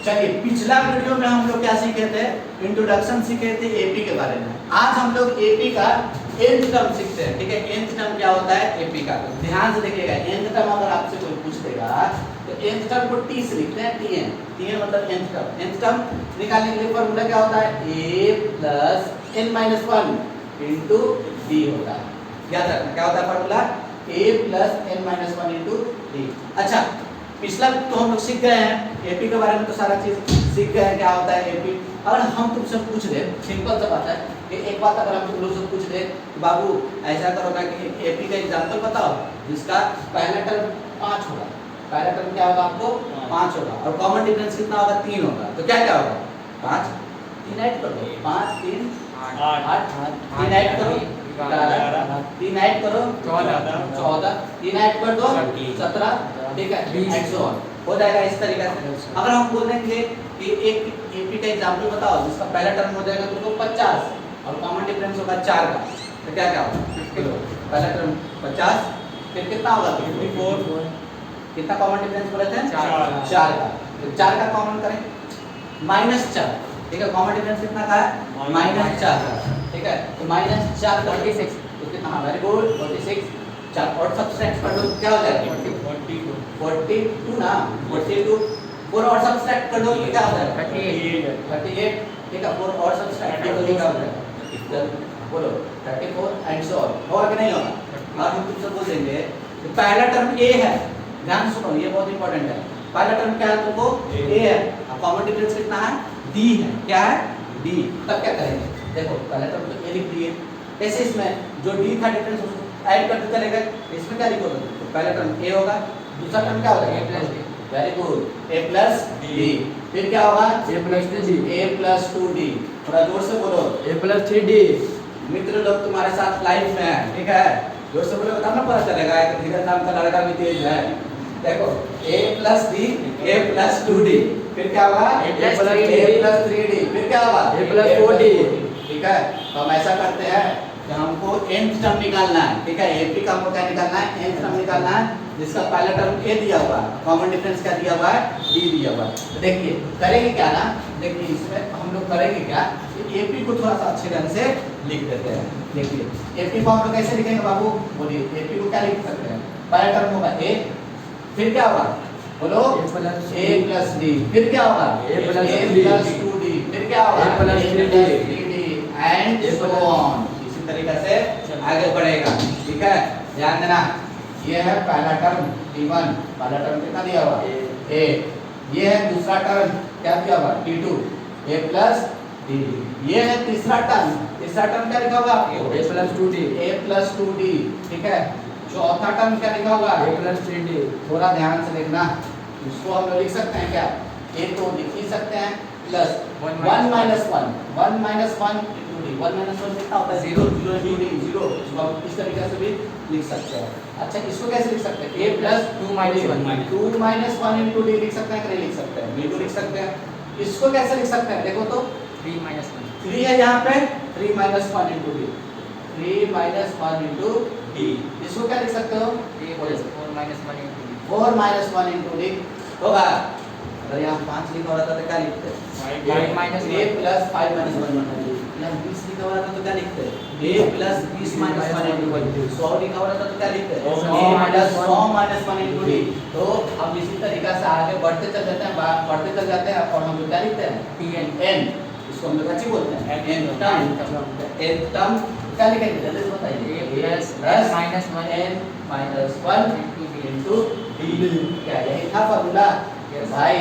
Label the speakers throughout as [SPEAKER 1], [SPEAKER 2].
[SPEAKER 1] चलिए पिछला वीडियो में हम लोग क्या सीखे थे, इंट्रोडक्शन सीखे थे एपी के बारे में। आज हम लोग एपी का nth टर्म सीखते हैं। ठीक है, nth टर्म क्या होता है एपी का, तो ध्यान से देखिएगा। nth टर्म अगर आपसे कोई पूछ देगा तो nth टर्म को t से लिखते हैं, tn मतलब nth टर्म। nth टर्म निकालने के लिए फॉर्मूला क्या होता है, a plus n minus 1 into d होता है। याद रखना क्या होता है formula, a plus n minus 1 into d। अच्छा, पिछला तो हम लोग सीख गए हैं एपी के बारे में, तो सारा चीज सीख गए हैं क्या होता है एपी। अगर हम तुमसे पूछ दे, सिंपल सा बात है कि एक बात अगर हम तुम लोग से पूछ दे बाबू ऐसा करो ना कि एपी का एग्जांपल बताओ जिसका पहला टर्म 5 होगा, पहला टर्म क्या होगा आपको 5 होगा और कॉमन डिफरेंस कितना होगा 3 होगा, तो क्या क्या होगा 5 3 ऐड कर दो, 5 3 8 3 ऐड करो 3 ऐड करो 14 3 ऐड कर दो 17, ठीक है, एंड सो ऑन हो जाएगा इस तरीके से। अगर हम बोल देंगे कि एक एपी का एग्जांपल बताओ जिसका पहला टर्म हो जाएगा तुमको 50 और कॉमन डिफरेंस होगा 4 का, तो क्या क्या होगा, पहला टर्म 50 फिर कितना होगा 54, कितना कॉमन डिफरेंस बोले थे 4 का, तो 4 का कॉमन करें -4, ठीक है, कॉमन डिफरेंस कितना का है -4 का, ठीक है, तो -4 46, तो कितना, वेरी गुड 46, 4 और सब्ट्रैक्ट कर दो क्या हो जाएगा 42 ना, 42 4 और सब्ट्रैक्ट कर दो तो क्या हो जाएगा 38, ठीक है, 4 और सब्ट्रैक्ट कर दो तो क्या हो जाएगा, बोलो 34 एंड सो ऑन, होगा कि नहीं होगा। और हम तुमसे बोल देंगे कि पहला टर्म a है, ध्यान सुनो ये बहुत इंपॉर्टेंट है, पहला टर्म क्या है तुमको a है, अब कॉमन डिफरेंस कितना है d है, क्या है d, तब क्या करेंगे, देखो पहला टर्म तो a लिख दिए, कैसे इसमें जो d था डिफरेंस उसको ऐड करते चलेगा, इसमें क्या लिखोगे, तो पहला टर्म a होगा, दूसरा टर्म क्या होगा a plus d, very good a plus d, फिर क्या होगा a plus 2d, a plus 2d, थोड़ा जोर से बोलो a प्लस 3d। मित्र लोग तुम्हारे साथ लाइव में है, ठीक है, जोर से बोलो तब ना पता चलेगा कि धीरज नाम का लड़का भी तेज है। देखो a plus d a plus 2d, फिर क्या होगा a प्लस 3d, फिर क्या होगा a प्लस 4d, ठीक है। तो हम ऐसा करते हैं कि हमको nth टर्म निकालना है, ठीक है, एपी का हमको क्या निकालना है nth टर्म निकालना है जिसका पहला टर्म a दिया हुआ है, कॉमन डिफरेंस क्या दिया हुआ है d दिया हुआ है। तो देखिए करेंगे क्या ना, देखिए इसमें हम लोग करेंगे क्या, एपी को थोड़ा सा अच्छे ढंग से लिख देते हैं। देखिए एपी को हम लोग कैसे लिखेंगे बाबू, बोलिए एपी को क्या लिख सकते हैं, पहला टर्म होगा a, फिर क्या होगा बोलो a प्लस d, फिर क्या होगा a प्लस 2d, फिर क्या होगा a plus 3d and so on, इसी तरीके से आगे बढ़ेगा, ठीक है। ध्यान देना ये है पहला टर्म t1, पहला टर्म कितना दिया हुआ a, ये है दूसरा टर्म क्या दिया हुआ t2 a प्लस d, ये है तीसरा टर्म क्या लिखा होगा आपको a प्लस 2d, ठीक है। चौथा टर्म क्या लिखा होगा a प्लस 3d, थोड़ा ध्यान से देखना, इसको हम लोग लिख सकते हैं क्या, a तो लिख ही सकते हैं plus 1 minus 1 into d, 1 minus 1 कितना होता है 0 इंटू d 0, इसको हम इस तरीके से भी लिख सकते हैं। अच्छा इसको कैसे लिख सकते हैं, a plus 2 minus 1 into d लिख सकते हैं कि नहीं लिख सकते हैं, बिल्कुल लिख सकते हैं। इसको कैसे लिख सकते हैं, देखो तो 3 माइनस 1, 3 है यहाँ पे 3 minus 1 into d, 3 minus 1 into d, इसको क्या लिख सकते हो 4 minus 1 into d, 4 minus 1 into d होगा। अगर यहाँ 5 लिखा होता तो क्या लिखते हैं 5 minus a plus 5 minus 1 into d, यहाँ 20 लिखा होता तो क्या लिखते हैं a plus 20 minus 1 into d, 100 लिखा होता तो क्या लिखते हैं a plus 100 minus 1 into d। तो हम इसी तरीके से आगे बढ़ते चल जाते हैं और हम क्या लिखते हैं n, इसको हम लोग अच्छी बोलते हैं n टर्म क्या लिखेंगे जल्दी से बताइए, a plus minus 1 n minus 1 into d, क्या यही था फॉर्मूला भाई,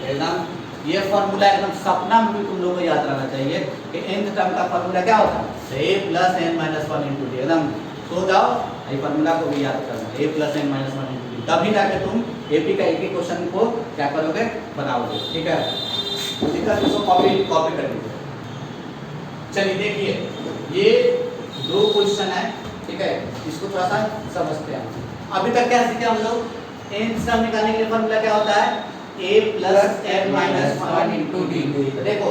[SPEAKER 1] एकदम ये फॉर्मूला एकदम सपना में भी तुम लोगों को याद रहना चाहिए कि nth टर्म का फॉर्मूला क्या होता है a plus n minus 1 into d, एकदम सो जाओ ये फॉर्मूला को भी याद करना, a plus n minus 1 into d, तभी जाके तुम एपी का एक ही क्वेश्चन को क्या करोगे बनाओगे, ठीक है। दिक्कत इसको कॉपी कर लीजिए। चलिए देखिए ये 2 क्वेश्चन है, ठीक है, इसको थोड़ा सा समझते हैं। अभी तक क्या सीखे हम लोग, nth टर्म निकालने के लिए फॉर्मूला क्या होता है a plus n minus 1 into d। देखो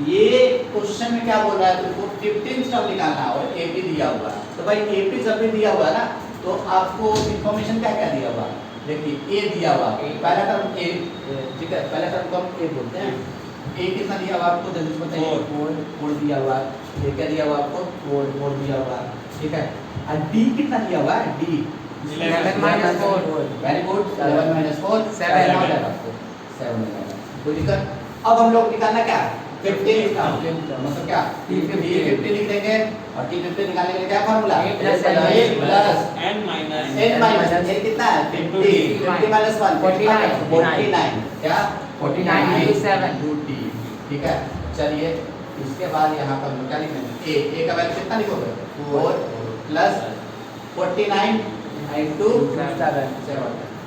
[SPEAKER 1] ये क्वेश्चन में क्या बोल रहा है तुमको 15th टर्म निकालना है और AP दिया हुआ है, तो भाई AP जब भी दिया हुआ है ना तो आपको इंफॉर्मेशन क्या क्या दिया हुआ है, देखिए ए दिया हुआ पहला टर्म ए, ठीक है, पहला टर्म को हम ए बोलते हैं। ए कितना दिया हुआ आपको जल्दी से बताइए? 4 दिया हुआ है। ये क्या दिया हुआ आपको? 4 दिया हुआ है, ठीक है। और डी कितना दिया हुआ है? D
[SPEAKER 2] 11 minus 4
[SPEAKER 1] very good, 11 minus 4
[SPEAKER 2] 7
[SPEAKER 1] हो जाएगा आपको, 7 मिलेगा। कोई दिक्कत? अब हम लोग निकालना क्या? 50 निकालना, मतलब क्या? T50 लिख देंगे और T50 निकालने के लिए क्या formula?
[SPEAKER 2] A plus
[SPEAKER 3] n minus
[SPEAKER 1] n minus n कितना है? 50 50 minus 1 49 क्या?
[SPEAKER 2] 49 into 7
[SPEAKER 1] 2t, ठीक है। चलिए इसके बाद यहाँ पर हम क्या लिखेंगे? a का वैल्यू कितना लिखोगे? 4 प्लस 49 into 7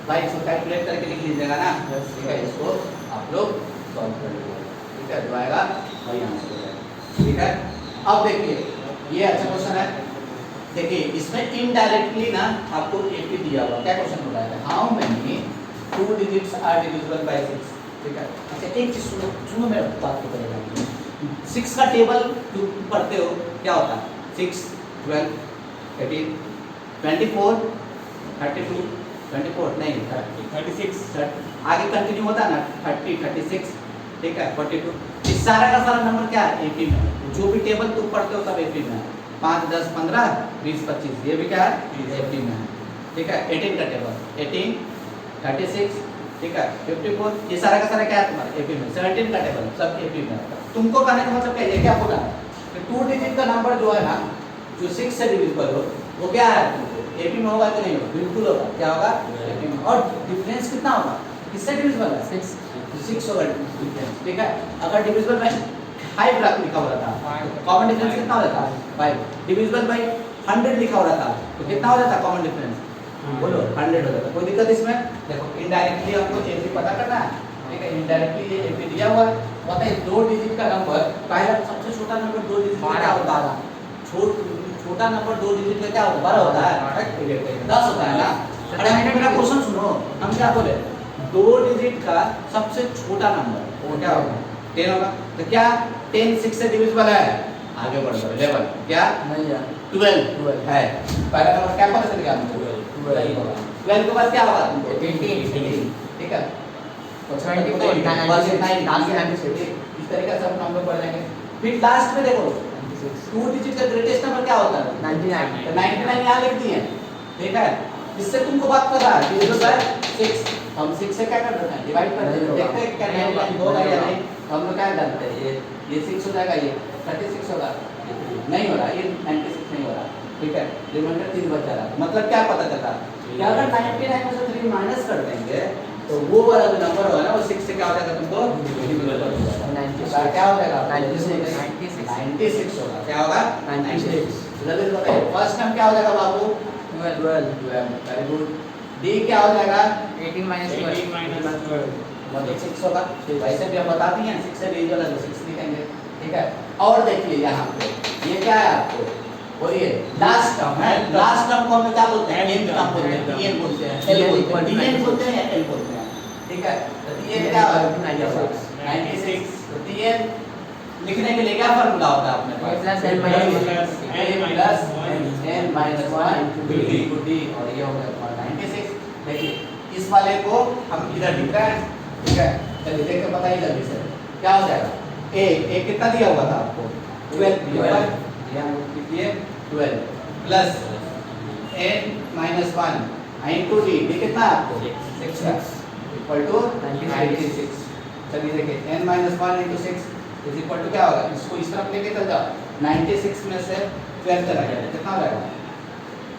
[SPEAKER 1] भाई इसको कैलकुलेट करके लिख लीजिएगा ना, ठीक है। इसको आप लोग सॉल्व कर लीजिएगा, ठीक है। जो आएगा वही आंसर हो जाएगा, ठीक है। अब देखिए ये अच्छा क्वेश्चन है। देखिए इसमें इनडायरेक्टली ना आपको AP दिया हुआ क्या क्वेश्चन हो रहा है? How many 2 digits are divisible by 6, ठीक है। अच्छा एक चीज सुनो मेरा बात को करेगा। 6 का टेबल जो पढ़ते हो क्या होता है? 6 12 18 24 32 24 नहीं
[SPEAKER 3] 36
[SPEAKER 1] आगे कंटिन्यू होता है ना 30 36, ठीक है, 42। इस सारा का सारा नंबर क्या है? AP में। जो भी टेबल तुम पढ़ते हो सब AP में है। 5 10 15 20 25 ये भी क्या है? AP में है, ठीक है। 18 का टेबल 18 36, ठीक है, 54 ये सारा का सारा क्या है तुम्हारा? AP में। 17 का टेबल सब AP में है। तुमको कहने का मतलब क्या है? ये क्या बोला कि 2 डिजिट का नंबर जो है ना जो 6 से डिविजिबल हो वो क्या है? AP में होगा कि नहीं होगा? बिल्कुल होगा। क्या होगा? AP में। और डिफरेंस कितना होगा? किससे डिविजिबल है? 6 होगा डिफरेंस, ठीक है। अगर डिविजिबल बाय 5 लिखा हो रहा था कॉमन डिफरेंस कितना हो जाता? 5। डिविजिबल बाय 100 लिखा हो रहा था तो कितना हो जाता कॉमन डिफरेंस? बोलो 100 हो जाता। कोई दिक्कत इसमें? देखो इनडायरेक्टली हमको AP पता करना है, ठीक है। इनडायरेक्टली ये AP दिया हुआ है। बताइए 2 डिजिट का नंबर पहला सबसे छोटा नंबर 2 डिजिट का क्या होता है? छोटा नंबर 2 डिजिट का क्या होता है? 12 होता है, 10 होता है ना। अरे मेरा क्वेश्चन सुनो, हम क्या बोले? 2 डिजिट का सबसे छोटा नंबर वो क्या होगा? 10 होगा। तो क्या 10 6 से डिविजिबल है? आगे बढ़ जाओ 11 क्या?
[SPEAKER 2] नहीं यार
[SPEAKER 1] 12 है। पहला नंबर क्या पता चल गया हमको? 12 होगा। 12 के बाद क्या होगा? 18, ठीक है।
[SPEAKER 2] 24 96
[SPEAKER 1] इस तरीके से हम नंबर बढ़ जाएंगे। फिर लास्ट में देखो 2 डिजिट का ग्रेटेस्ट नंबर क्या होता है?
[SPEAKER 2] 99
[SPEAKER 1] तो 99 यहाँ लिख दिए, ठीक है। इससे तुमको बात कर रहा है डिविजिबल बाय 6। हम 6 से क्या कर देते हैं? डिवाइड कर देते हैं। देखते हैं क्या होगा या नहीं। हम लोग क्या करते हैं? ये 6 हो जाएगा, ये 36 होगा, नहीं हो रहा, ये 96 नहीं हो रहा, ठीक है। रिमाइंडर 3 बचा रहा। मतलब क्या पता चलता है कि अगर 99 में से 3 माइनस कर देंगे तो वो वाला जो नंबर होगा ना वो 6 से क्या हो जाएगा तुमको? डिविजिबल हो जाएगा। क्या हो जाएगा? 96 होगा। क्या होगा? 96। जल्दी से बताइए फर्स्ट टर्म क्या हो जाएगा बाबू? 12। Very good. डी क्या हो जाएगा?
[SPEAKER 2] 18 minus 12
[SPEAKER 1] मतलब 6 होगा। वैसे भी हम बता दिए हैं 6 से डिविजिबल है तो 6 लिखेंगे, ठीक है। और देखिए यहाँ पे ये क्या है आपको? बोलिए लास्ट टर्म है। लास्ट टर्म को हम क्या बोलते हैं? एन टर्म बोलते हैं, डीएन बोलते हैं, एल बोलते हैं, डीएन बोलते हैं या एल बोलते हैं, ठीक है। तो डीएन क्या होगा? 96। तो डीएन लिखने के लिए क्या फार्मूला होता है अपने पास?
[SPEAKER 2] plus n minus 1
[SPEAKER 1] plus n minus 1 D और ये हो गया 96। देखिए इस वाले को हम इधर लिख रहे हैं, ठीक है। चलिए देख के बताइए जल्दी से क्या हो जाएगा? ए कितना दिया हुआ था आपको? 12 दिया हुआ है। यहाँ लिखिए 12 plus n minus 1 into D कितना है आपको? 6 इक्वल टू 96। चलिए देखिए n minus 1 into 6 is equal to क्या होगा? इसको इस तरफ लेके चल जाओ। 96 में से 12 चला गया कितना हो जाएगा?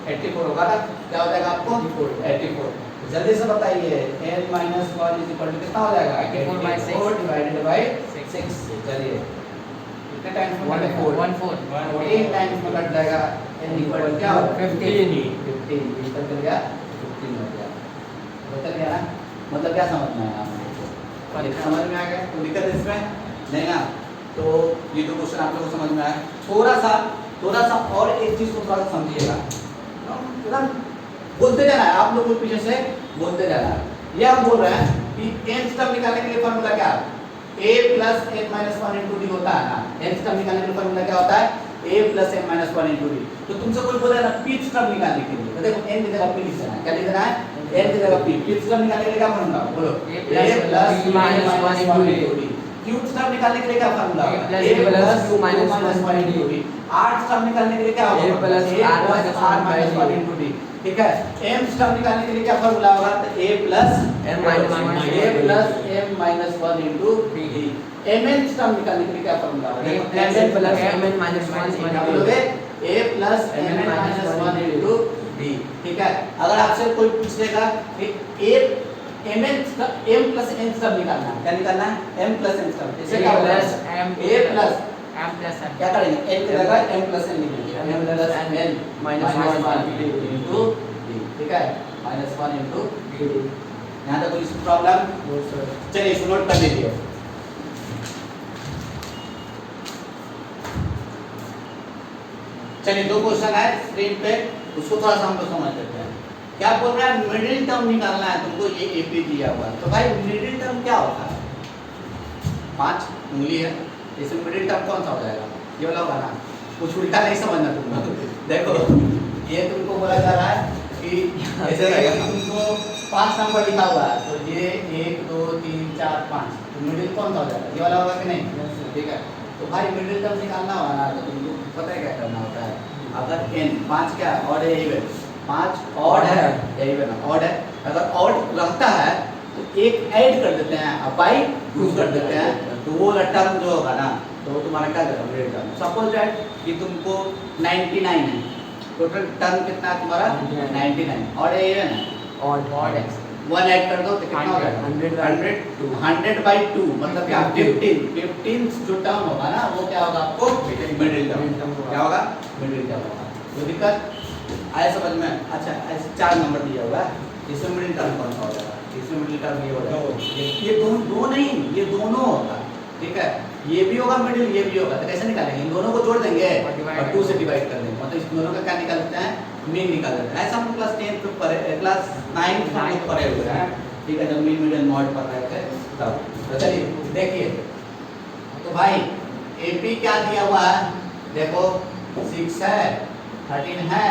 [SPEAKER 1] 84 होगा ना। क्या हो जाएगा आपको? 84। जल्दी से बताइए n minus 1 is equal to कितना हो जाएगा? 84 डिवाइडेड बाय 6। चलिए कितने टाइम्स में? 14 टाइम्स में कट जाएगा। n इक्वल टू क्या होगा?
[SPEAKER 2] 15
[SPEAKER 1] 15 इधर चल गया 15 हो गया। बदल गया ना। मतलब क्या समझ में आया आपको? ये समझ में आ गया? कोई दिक्कत इसमें नहीं ना। तो ये दो क्वेश्चन आप लोगों को समझ में आया। थोड़ा सा और एक चीज को थोड़ा सा समझिएगा। एकदम बोलते जाना है आप लोग को, पीछे से बोलते जाना है। ये हम बोल रहे हैं कि nth टर्म निकालने के लिए फार्मूला क्या है? a plus n minus 1 into D होता है ना। nth टर्म निकालने के लिए फार्मूला क्या होता है? a plus n minus 1 into D. तो तुमसे कोई बोला ना pth टर्म निकालने के लिए, तो देखो n की जगह p लिख देना है। क्या लिख देना है? n की जगह p फिफ्थ टर्म निकालने के लिए क्या फॉर्मूला बोलो
[SPEAKER 2] A
[SPEAKER 1] a
[SPEAKER 2] plus
[SPEAKER 1] plus
[SPEAKER 2] b minus 1 into d.
[SPEAKER 1] क्यूथ term निकालने के लिए क्या formula
[SPEAKER 2] A plus b plus 2 minus 1 into d.
[SPEAKER 1] आठ टर्म निकालने के लिए क्या होगा
[SPEAKER 2] A plus r minus 1 by d.
[SPEAKER 1] into d ठीक है m टर्म निकालने के लिए क्या फॉर्मूला होगा तो a plus
[SPEAKER 2] m minus 1
[SPEAKER 1] a plus m minus 1 into d mn term निकालने के लिए क्या फॉर्मूला होगा
[SPEAKER 2] A plus mn minus 1
[SPEAKER 1] क्या
[SPEAKER 2] into
[SPEAKER 1] बोलोगे
[SPEAKER 2] d.
[SPEAKER 1] a plus mn minus 1 into d ठीक है अगर आपसे कोई पूछ लेगा कि a mn m plus n term निकालना है क्या निकालना है m plus n टर्म इसे क्या
[SPEAKER 2] A
[SPEAKER 1] होगा
[SPEAKER 2] plus m
[SPEAKER 1] a plus
[SPEAKER 2] m plus n.
[SPEAKER 1] क्या करेंगे n की जगह m plus n लिखेंगे m plus n
[SPEAKER 2] minus 1
[SPEAKER 1] into d ठीक है minus 1 into
[SPEAKER 2] d.
[SPEAKER 1] यहाँ तक कोई प्रॉब्लम
[SPEAKER 2] No sir.
[SPEAKER 1] चलिए इसको नोट कर लीजिए चलिए दो क्वेश्चन है स्क्रीन पे उसको थोड़ा सा हम लोग समझ लेते हैं क्या बोल रहा है मिडिल टर्म निकालना है तुमको ये एपी दिया हुआ है तो भाई मिडिल टर्म क्या होता है 5 उंगली है इसमें मिडिल टर्म कौन सा हो जाएगा ये वाला होगा ना कुछ उल्टा नहीं समझना तुम देखो ये तुमको बोला जा रहा है कि ऐसे तुमको 5 नंबर लिखा हुआ है तो ये 1 2 3 4 5 तो मिडिल कौन सा हो जाएगा ये वाला होगा कि नहीं ठीक है तो भाई मिडिल टर्म निकालना होगा ना तो तुमको पता है क्या करना होता है अगर n 5 क्या ऑड है इवन 5 ऑड है या इवन ऑड है अगर ऑड रहता है तो एक ऐड कर देते हैं और बाई 2 कर देते हैं तो वो टर्म जो होगा ना तो तुम्हारा क्या करेगा मिडिल टर्म सपोज दैट कि तुमको 99 है टोटल टर्म कितना है तुम्हारा 99 ऑड है इवन है
[SPEAKER 2] Odd x.
[SPEAKER 1] 1 ऐड कर दो तो कितना हो जाएगा 100 by 2 मतलब क्या 15 जो टर्म होगा ना वो क्या होगा आपको मिडिल टर्म क्या होगा मिडिल टर्म होगा कोई दिक्कत आया समझ में अच्छा ऐसे 4 नंबर दिया हुआ है इसमें मिडिल टर्म कौन सा हो जाएगा इसमें मिडिल टर्म ये हो जाएगा ये दो नहीं ये दोनों होगा ठीक है ये भी होगा मिडिल ये भी होगा तो कैसे निकालेंगे इन दोनों को जोड़ देंगे और 2 से डिवाइड कर देंगे मतलब इस दोनों का क्या निकालते हैं मीन निकाल देते हैं ऐसा हम क्लास 10 पे पढ़े क्लास 9 में हम लोग पढ़े हुए हैं ठीक है जब मीन मिडिल मॉड पढ़ रहे थे तब तो चलिए देखिए तो भाई एपी क्या दिया हुआ है देखो 6 है 13 है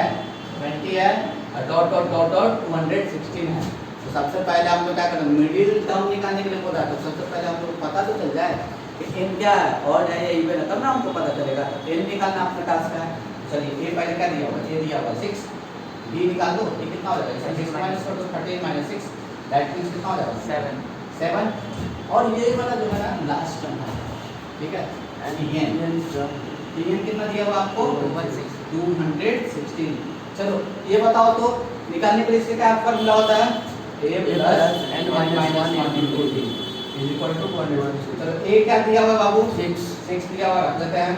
[SPEAKER 1] 20 है और डॉट डॉट डॉट डॉट 216 है तो सबसे पहले हम लोग क्या करेंगे मिडिल टर्म निकालने के लिए बोला तो सबसे पहले हम लोग पता तो चल जाए कि n क्या है ऑड है या इवन है तब ना हमको पता चलेगा तो n निकालना अपना टास्क है चलिए a पहले क्या दिया हुआ a दिया हुआ 6 b निकाल दो ये कितना हो जाएगा 6 माइनस कर दो 13 6 दैट मींस कितना हो जाएगा 7 और ये वाला जो है ना लास्ट टर्म है ठीक है n कितना दिया हुआ आपको 216 चलो ये बताओ तो निकालने के लिए इसका क्या फॉर्मूला होता है a plus n minus 1 into d is equal to 216 चलो a क्या दिया हुआ बाबू 6 दिया हुआ रख लेते हैं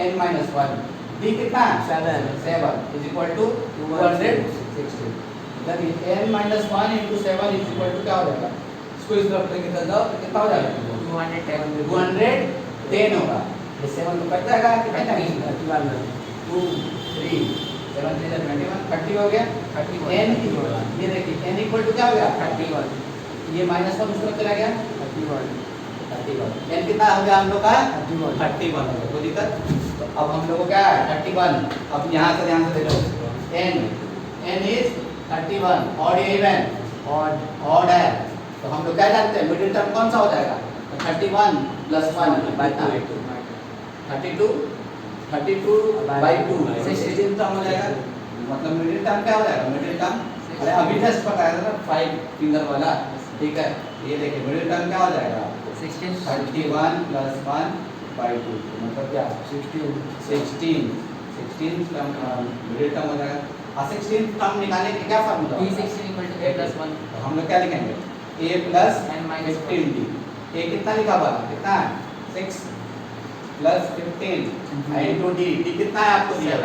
[SPEAKER 1] n minus 1 d कितना है 7 is equal to 216 मतलब n minus 1 into 7 is equal to क्या हो जाएगा इसको इस तरफ लेके चल जाओ तो कितना हो जाएगा 210 होगा ये 7 तो कट जाएगा कितना 2 3 7 3 21 30 हो गया 31 n ये देखिए n इक्वल टू क्या हो गया 31 ये माइनस 1 उसमें चला गया 31 n कितना हो गया हम लोग का 31 हो गया कोई दिक्कत तो अब हम लोग को क्या है 31 अब यहाँ से ध्यान से देखो n is 31 odd even odd है तो हम लोग क्या जानते हैं मिडिल टर्म कौन सा हो जाएगा 31 प्लस 1 बाय 2 32 by 2 16 टर्म हो जाएगा मतलब मिडिल टर्म क्या हो जाएगा मिडिल टर्म अरे अभी जस्ट बताया था ना 5 फिंगर वाला ठीक है ये देखिए मिडिल टर्म क्या हो जाएगा 31 plus 1 by 2 मतलब क्या 16 टर्म मिडिल टर्म हो जाएगा और 16 टर्म निकालने के क्या formula
[SPEAKER 2] P16 equal to a plus 1
[SPEAKER 1] तो हम लोग क्या लिखेंगे a plus
[SPEAKER 2] n minus
[SPEAKER 1] 15d a कितना लिखा हुआ है कितना है 6 plus 15 into d d कितना है आपको दिया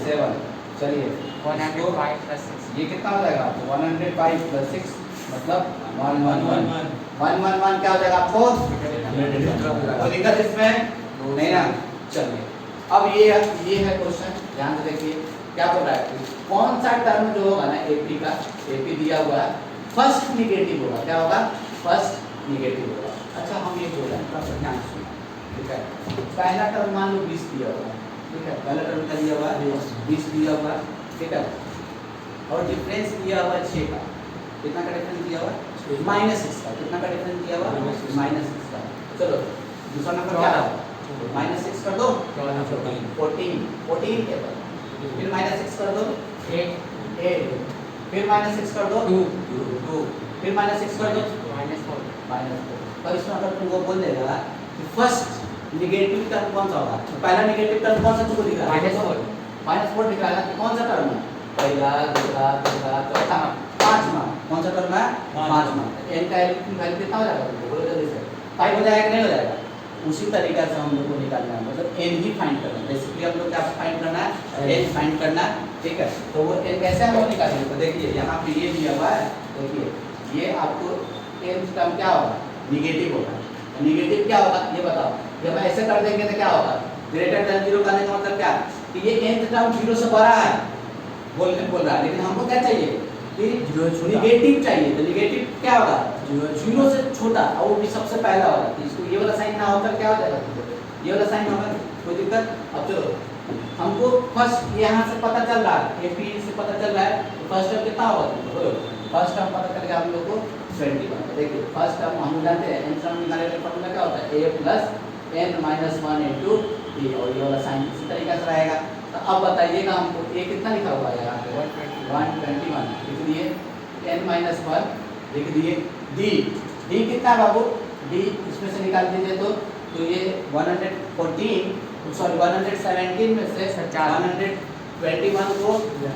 [SPEAKER 1] 7 चलिए
[SPEAKER 2] 105 plus 6
[SPEAKER 1] ये कितना हो जाएगा आपको 105 plus 6 मतलब 111 क्या हो जाएगा आपको तो दिक्कत इसमें नहीं ना चलिए अब ये है क्वेश्चन ध्यान से देखिए क्या बोल रहा है कौन सा टर्म जो होगा ना एपी का एपी दिया हुआ है फर्स्ट निगेटिव होगा क्या होगा फर्स्ट निगेटिव होगा अच्छा हम ये बोल रहे हैं थोड़ा ध्यान सुनो ठीक है पहला टर्म मान लो 20 दिया हुआ है ठीक है पहला टर्म क्या दिया हुआ है 20 दिया हुआ है ठीक है और डिफरेंस दिया हुआ है 6 का कितना का डिफरेंस दिया हुआ -6 का। कितना का डिफरेंस दिया हुआ -6 का। चलो दूसरा नंबर क्या है -6 कर दो 14 के बाद फिर -6 कर दो 8 फिर -6 कर दो 2 फिर -6 कर दो -4। तो इसमें अगर तुमको बोल देगा कि फर्स्ट नेगेटिव टर्म कौन सा होगा, तो पहला नेगेटिव टर्म कौन सा तुमको दिख रहा है -4 दिख रहा है कि कौन सा टर्म है पहला दूसरा तीसरा चौथा पांचवा कौन सा टर्म है पांचवा। n का वैल्यू कितना हो जाएगा तुमको बोलो जल्दी से 5 हो जाएगा कि नहीं हो जाएगा। उसी तरीके से हम लोग को निकालना है मतलब n ही फाइंड करना है। बेसिकली हम लोग क्या फाइंड करना है n फाइंड करना है ठीक है। तो वो n कैसे हम लोग निकालेंगे तो देखिए यहाँ पे ये दिया हुआ है देखिए ये आपको nth टर्म क्या होगा निगेटिव होगा। निगेटिव क्या होगा ये बताओ जब ऐसे कर देंगे तो क्या होगा ग्रेटर देन 0 करने का मतलब क्या कि ये nth टर्म 0 से बड़ा है बोल रहा है लेकिन हमको क्या चाहिए कि निगेटिव चाहिए। तो निगेटिव क्या होगा 0 से छोटा और वो भी सबसे पहला होगा। तो इसको ये वाला साइन ना होकर क्या हो जाएगा ये वाला साइन होगा कोई दिक्कत। अब चलो हमको फर्स्ट यहाँ से पता चल रहा है AP से पता चल रहा है तो फर्स्ट टर्म कितना होगा तुमको फर्स्ट टर्म पता चल गया हम लोग को 21। देखिए फर्स्ट टर्म हम जानते हैं n टर्म निकालने का फॉर्मूला क्या होता है a + n - 1 into b और ये वाला साइन इसी तरीके से रहेगा। तो अब बताइएगा हमको a कितना लिखा हुआ है यहाँ पे 121 लिख दिए n - 1 लिख दिए d कितना है बाबू d इसमें से निकाल दीजिए तो ये 117 में से 121 को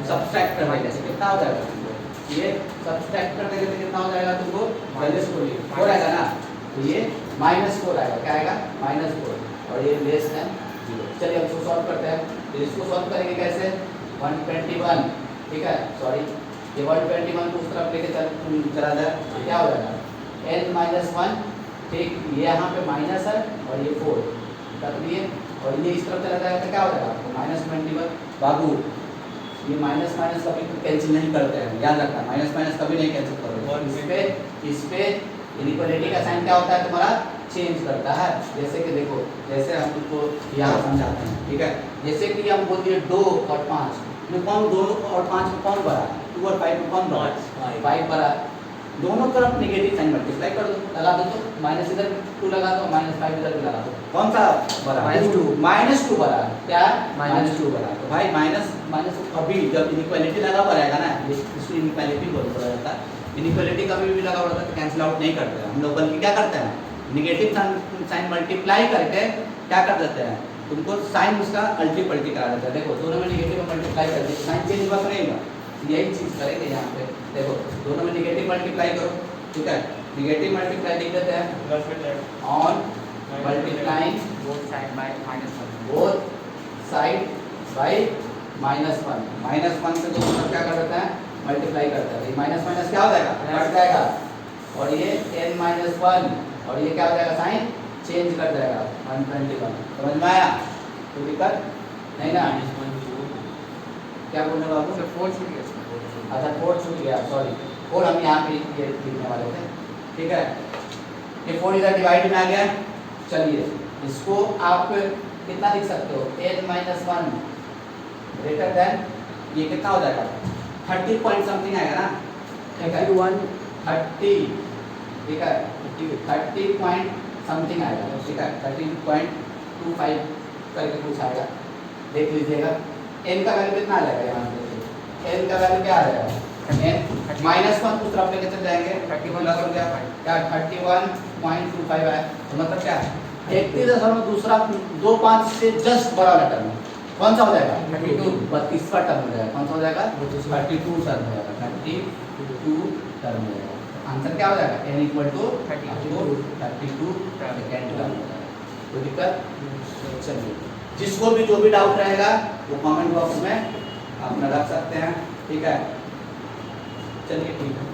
[SPEAKER 1] सब्ट्रैक्ट कर देंगे कितना हो जाएगा ये सब्ट्रैक्ट कर देंगे तो कितना हो जाएगा तुमको वैल्यूज को लिए 4 आएगा ना तो ये -4 आएगा क्या आएगा -4 और ये लेस देन 0। चलिए हम इसको सॉल्व करते हैं। तो इसको सॉल्व करेंगे कैसे 121 ठीक है सॉरी ये 121 को उस तरफ लेके चला जाए क्या हो जाएगा n - 1 ठीक ये यहाँ पे माइनस है और ये 4 कर दिए और ये इस तरफ चला जाएगा तो क्या हो जाएगा आपको -21 बाबू ये माइनस कभी कैंसिल नहीं करते हैं याद रखना माइनस कभी नहीं कैंसिल करोगे। इस पे इनइक्वालिटी का साइन क्या होता है तुम्हारा चेंज करता है। जैसे कि देखो जैसे हम तुमको यहाँ समझाते हैं ठीक है जैसे कि हम बोल दिए 2 और 5 में कौन 2 और 5 में कौन बड़ा 2 और 5 में कौन बड़ा 5 बड़ा दोनों तरफ नेगेटिव साइन मल्टीप्लाई कर दो लगा दो तो माइनस इधर 2 लगा दो -5 इधर भी लगा दो कौन सा बड़ा -2 बड़ा क्या -2 बड़ा। तो भाई माइनस अभी जब इनइक्वालिटी लगा हुआ रहेगा ना इसको इनइक्वालिटी बोला जाता है। इनइक्वालिटी कभी भी लगा हुआ रहता है तो कैंसिल आउट नहीं करते हम लोग बल्कि क्या करते हैं नेगेटिव साइन मल्टीप्लाई करके क्या कर देते हैं तुमको साइन उसका अल्टी पल्टी करा देते हैं। देखो दोनों में नेगेटिव मल्टीप्लाई कर देते साइन चेंज हुआ करेगा यही चीज करेंगे यहाँ पे देखो दोनों में नेगेटिव मल्टीप्लाई करो ठीक है नेगेटिव मल्टीप्लाई लिख देते हैं on multiplying
[SPEAKER 2] both side by -1
[SPEAKER 1] both side by -1 से दोनों तरफ क्या कर देते हैं मल्टीप्लाई करते हैं माइनस क्या हो जाएगा कट जाएगा और ये n - 1 और ये क्या हो जाएगा साइन चेंज कर जाएगा 121 समझ में आया कोई दिक्कत नहीं ना क्या बोलने बाबू
[SPEAKER 2] so 4 should be
[SPEAKER 1] अच्छा 4 छूट गया सॉरी 4 हम यहाँ पे ये लिखने वाले थे ठीक है ये 4 इधर डिवाइड में आ गया। चलिए इसको आप कितना लिख सकते हो n - 1 ग्रेटर देन ये कितना हो जाएगा 30 पॉइंट समथिंग आएगा ना ठीक है 30 ठीक है 30 पॉइंट समथिंग आएगा ठीक है 30.25 करके कुछ आएगा देख लीजिएगा। n का वैल्यू कितना आ जाएगा यहाँ पे n का वैल्यू क्या आ जाएगा n -1 उस तरफ लेके चल जाएंगे 31 प्लस हो गया क्या 31.25 आया तो मतलब क्या 31.25 से जस्ट बड़ा वाला टर्म कौन सा हो जाएगा 32वां टर्म हो जाएगा कौन सा हो जाएगा 32 टर्म हो जाएगा 32 टर्म हो जाएगा। आंसर क्या हो जाएगा n = 32 सेकंड टर्म हो जाएगा। कोई दिक्कत चलिए जिसको भी जो भी डाउट रहेगा वो कमेंट बॉक्स में आप रख सकते हैं ठीक है। चलिए ठीक है।